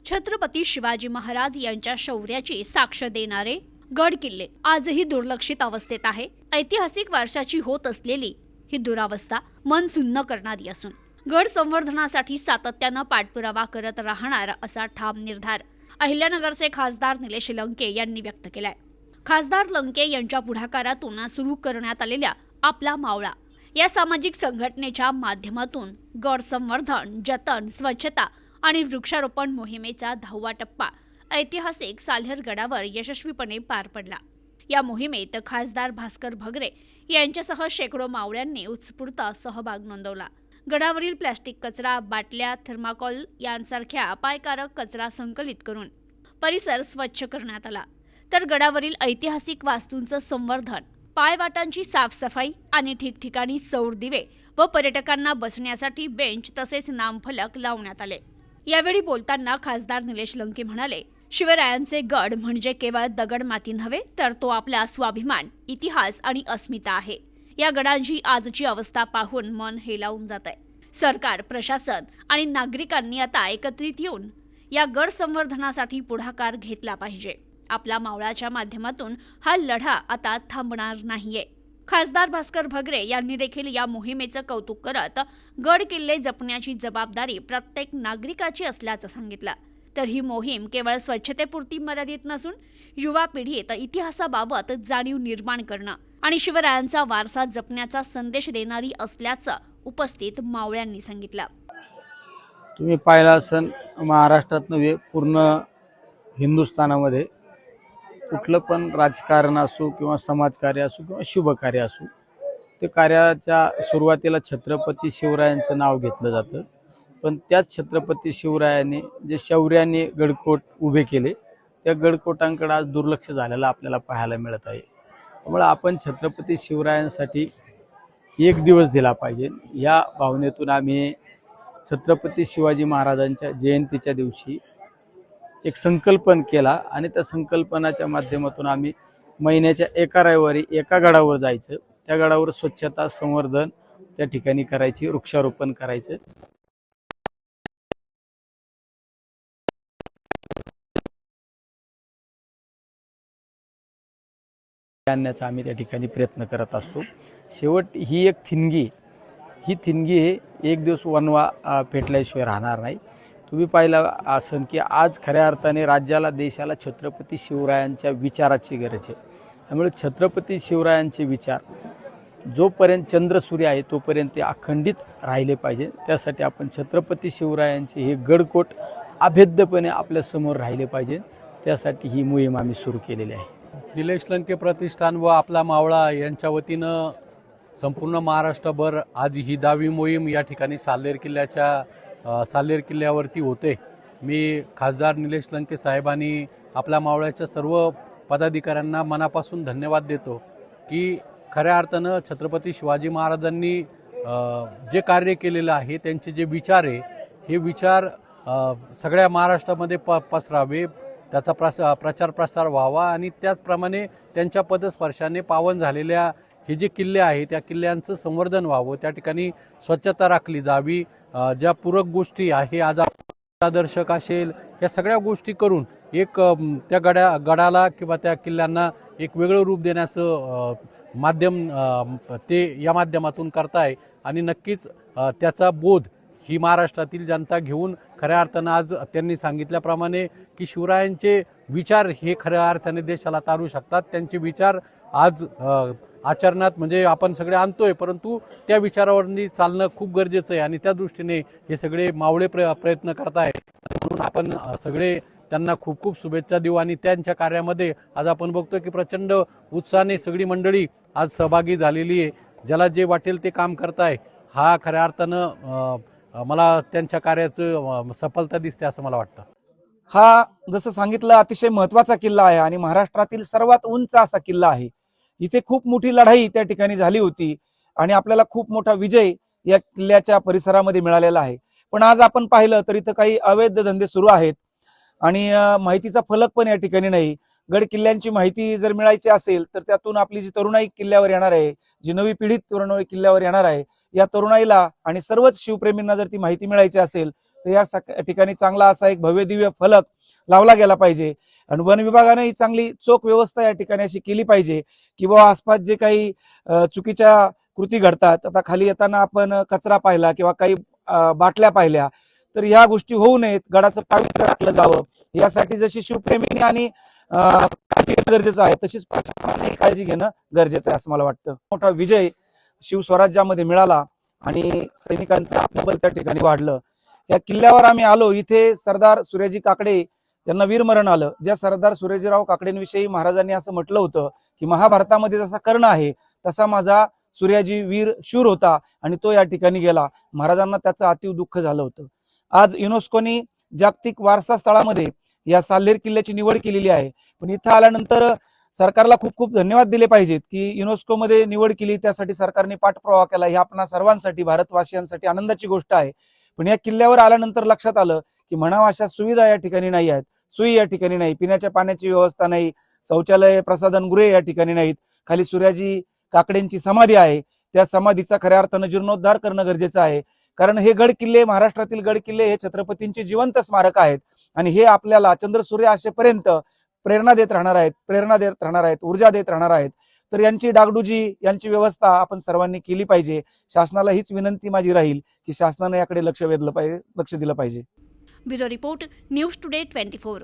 छत्रपती शिवाजी महाराज यांच्या शौर्याची साक्ष देणारे गड किल्ले आजही दुर्लक्षित अवस्थेत आहे। ऐतिहासिक वारशाची होत असलेली ही दुरावस्था मन सुन्न करणारी असून गड संवर्धनासाठी सातत्यानं पाठपुरावा करत राहणार असा ठाम निर्धार अहिल्यानगरचे खासदार निलेश लंके यांनी व्यक्त केलाय। खासदार लंके यांच्या पुढाकारातून सुरू करण्यात आलेल्या आपला मावळा या सामाजिक संघटनेच्या माध्यमातून गड संवर्धन, जतन, स्वच्छता आणि वृक्षारोपण मोहिमेचा 10वा टप्पा ऐतिहासिक साल्हेर गडावर यशस्वीपणे पार पडला। या मोहिमेत खासदार भास्कर भगरे यांच्यासह शेकडो मावळ्यांनी उत्स्फूर्त सहभाग नोंदवला। गडावरील प्लास्टिक कचरा, बाटल्या, थर्माकोल यांसारख्या अपायकारक कचरा संकलित करून परिसर स्वच्छ करण्यात आला। तर गडावरील ऐतिहासिक वास्तूंचं संवर्धन, पायवाटांची साफसफाई आणि ठिकठिकाणी सौर दिवे व पर्यटकांना बसण्यासाठी बेंच तसेच नामफलक लावण्यात आले। यावेळी बोलताना खासदार निलेश लंके म्हणाले, शिवरायांचे गड म्हणजे केवळ दगड माती नव्हे, तर तो आपला स्वाभिमान, इतिहास आणि अस्मिता आहे। या गडांची आजची अवस्था पाहून मन हेलावून जातंय। सरकार, प्रशासन आणि नागरिकांनी आता एकत्रित येऊन या गड संवर्धनासाठी पुढाकार घेतला पाहिजे। आपला मावळाच्या माध्यमातून हा लढा आता थांबणार नाहीये। खासदार भास्कर भगरे यांनी देखील या मोहिमेचं कौतुक करत गड किल्ले जपण्याची जबाबदारी प्रत्येक नागरिकाची असल्याचं सांगितलं। तर ही मोहीम केवळ स्वच्छतेपुरती मर्यादित नसून युवा पिढीत इतिहासाबाबत जाणीव निर्माण करणं आणि शिवरायांचा वारसा जपण्याचा संदेश देणारी असल्याचं उपस्थित मावळ्यांनी सांगितलं। तुम्ही पाहिला असन, महाराष्ट्रात नव्हे पूर्ण हिंदुस्थानामध्ये कुठलं पण राजकारण असो किंवा समाजकार्य असो किंवा शुभकार्य असो, ते कार्याच्या सुरुवातीला छत्रपती शिवरायांचं नाव घेतलं जातं। पण त्याच छत्रपती शिवरायांनी जे शौर्याने गडकोट उभे केले, त्या गडकोटांकडे आज दुर्लक्ष झालेलं आपल्याला पाहायला मिळत आहे। त्यामुळे आपण छत्रपती शिवरायांसाठी एक दिवस दिला पाहिजे। या भावनेतून आम्ही छत्रपती शिवाजी महाराजांच्या जयंतीच्या दिवशी एक संकल्पन केला आणि त्या संकल्पनाच्या माध्यमातून आम्ही महिन्याच्या एका रविवारी एका गडावर जायचं, त्या गडावर स्वच्छता, संवर्धन त्या ठिकाणी करायची, वृक्षारोपण करायचं। आणण्याचा आम्ही त्या ठिकाणी प्रयत्न करत असतो। शेवट ही एक थिनगी एक दिवस वनवा पेटल्याशिवाय राहणार नाही। तुम्ही पाहिलं असन की आज खऱ्या अर्थाने राज्याला, देशाला छत्रपती शिवरायांच्या विचाराची गरज आहे। त्यामुळे छत्रपती शिवरायांचे विचार जोपर्यंत चंद्र सूर्य आहे तोपर्यंत ते अखंडित राहिले पाहिजे। त्यासाठी आपण छत्रपती शिवरायांचे हे गडकोट अभेद्यपणे आपल्या समोर राहिले पाहिजे, त्यासाठी ही मोहीम आम्ही सुरू केलेली आहे। निलेश लंके प्रतिष्ठान व आपला मावळा यांच्या वतीनं संपूर्ण महाराष्ट्रभर आज ही 10वी मोहीम या ठिकाणी साल्हेर किल्ल्यावरती होते। मी खासदार निलेश लंके साहेबांनी आपल्या मावळ्याच्या सर्व पदाधिकाऱ्यांना मनापासून धन्यवाद देतो की खऱ्या अर्थानं छत्रपती शिवाजी महाराजांनी जे कार्य केलेलं आहे, त्यांचे जे विचार आहे, हे विचार सगळ्या महाराष्ट्रामध्ये पसरावे, त्याचा प्रचार प्रसार व्हावा आणि त्याचप्रमाणे त्यांच्या पदस्पर्शाने पावन झालेल्या हे जे किल्ले आहे त्या किल्ल्यांचं संवर्धन व्हावं, त्या ठिकाणी स्वच्छता राखली जावी। ज्या पूरक गोष्टी आहे, आज आदर्शक असेल, या सगळ्या गोष्टी करून एक त्या गडाला किंवा त्या किल्ल्यांना एक वेगळं रूप देण्याचं माध्यम ते या माध्यमातून करताय आणि नक्कीच त्याचा बोध ही महाराष्ट्रातील जनता घेऊन खऱ्या अर्थानं आज त्यांनी सांगितल्याप्रमाणे की शिवरायांचे विचार हे खऱ्या अर्थाने देशाला तारू शकतात। त्यांचे विचार आज आचरणात म्हणजे आपण सगळे आणतोय, परंतु त्या विचारावरनी चालणं खूप गरजेचं आहे आणि त्या दृष्टीने हे सगळे मावळे प्रयत्न करत आहेत। म्हणून आपण सगळे त्यांना खूप खूप शुभेच्छा देऊ आणि त्यांच्या कार्यामध्ये आज आपण बघतोय की प्रचंड उत्साहाने सगळी मंडळी आज सहभागी झालेली आहे। ज्याला जे वाटेल ते काम करताय, हा खऱ्या अर्थानं मला त्यांच्या कार्याचं सफलता दिसते असं मला वाटतं। हा जसं सांगितलं अतिशय महत्त्वाचा किल्ला आहे आणि महाराष्ट्रातील सर्वात उंच असा किल्ला आहे। इथे खूप मोठी लढाई त्या ठिकाणी झाली होती आणि आपल्याला खूप मोठा विजय या किल्ल्याच्या परिसरामध्ये मिळालेला आहे। पण आज आपण पाहिलं तर इथं काही अवैध धंदे सुरू आहेत आणि माहितीचा फलक पण या ठिकाणी नाही। गड किल्ल्यांची माहिती जर मिळायची असेल तर त्यातून आपली जी तरुणाई किल्ल्यावर येणार आहे, जी नवी पिढी तरुणाई किल्ल्यावर येणार आहे, या तरुणाईला आणि सर्वच शिवप्रेमींना जर ती माहिती मिळायची असेल तर या ठिकाणी चांगला असा एक भव्य दिव्य फलक लावला गेला पाहिजे आणि वन विभागाने ही चांगली चोख व्यवस्था या ठिकाणी अशी केली पाहिजे की बाबा आसपास जे काही चुकीच्या कृती घडतात, आता खाली येताना आपण कचरा पाहिला किंवा काही बाटल्या पाहिल्या, तर ह्या गोष्टी होऊ नयेत, गडाचं पावित्र्य राखलं जावं यासाठी जशी शिवप्रेमीने आणि काळजी घेणं गरजेचं आहे तशीच प्रशासनाने काळजी घेणं गरजेचं आहे असं मला वाटतं. मोठा विजय शिवस्वराज्यामध्ये मिळाला आणि सैनिकांचं आत्मबल त्या ठिकाणी वाढलं. या किल्ल्यावर आम्ही आलो, इथे सरदार सूर्याजी काकडे यांना वीरमरण आलं. ज्या सरदार सूर्याजीराव काकडेंविषयी महाराजांनी असं म्हटलं होतं की महाभारतामध्ये जसा कर्ण आहे तसा माझा सूर्याजी वीर शूर होता आणि तो या ठिकाणी गेला. महाराजांना त्याचं अतीव दुःख झालं होतं. आज युनेस्कोनी जागतिक वारसा स्थळामध्ये या साल्हेर किल्ल्याची निवड केलेली आहे, पण इथं आल्यानंतर सरकारला खूप खूप धन्यवाद दिले पाहिजेत की युनेस्कोमध्ये निवड केली, त्यासाठी सरकारने पाठपुरावा केला. ही आपणा सर्वांसाठी, भारतवासियांसाठी आनंदाची गोष्ट आहे. पण या किल्ल्यावर आल्यानंतर लक्षात आलं की म्हणावा अशा सुविधा या ठिकाणी नाही आहेत, सोयी या ठिकाणी नाही, पिण्याच्या पाण्याची व्यवस्था नाही, शौचालय प्रसाधनगृहे या ठिकाणी नाहीत. खाली सूर्याजी काकडेंची समाधी आहे, त्या समाधीचा खऱ्या अर्थानं जीर्णोद्धार करणं गरजेचं आहे. कारण हे गड किल्ले, महाराष्ट्रातील गड किल्ले हे छत्रपतींचे जिवंत स्मारक आहेत आणि हे आपल्याला चंद्रसूर्य असेपर्यंत प्रेरणा देत राहणार आहेत, ऊर्जा देत राहणार आहेत. तर यांची डागडुजी, यांची व्यवस्था आपण सर्वांनी केली पाहिजे. शासनाला हीच विनंती माझी राहील की शासनाने याकडे लक्ष दिलं पाहिजे. Bureau report, news today 24.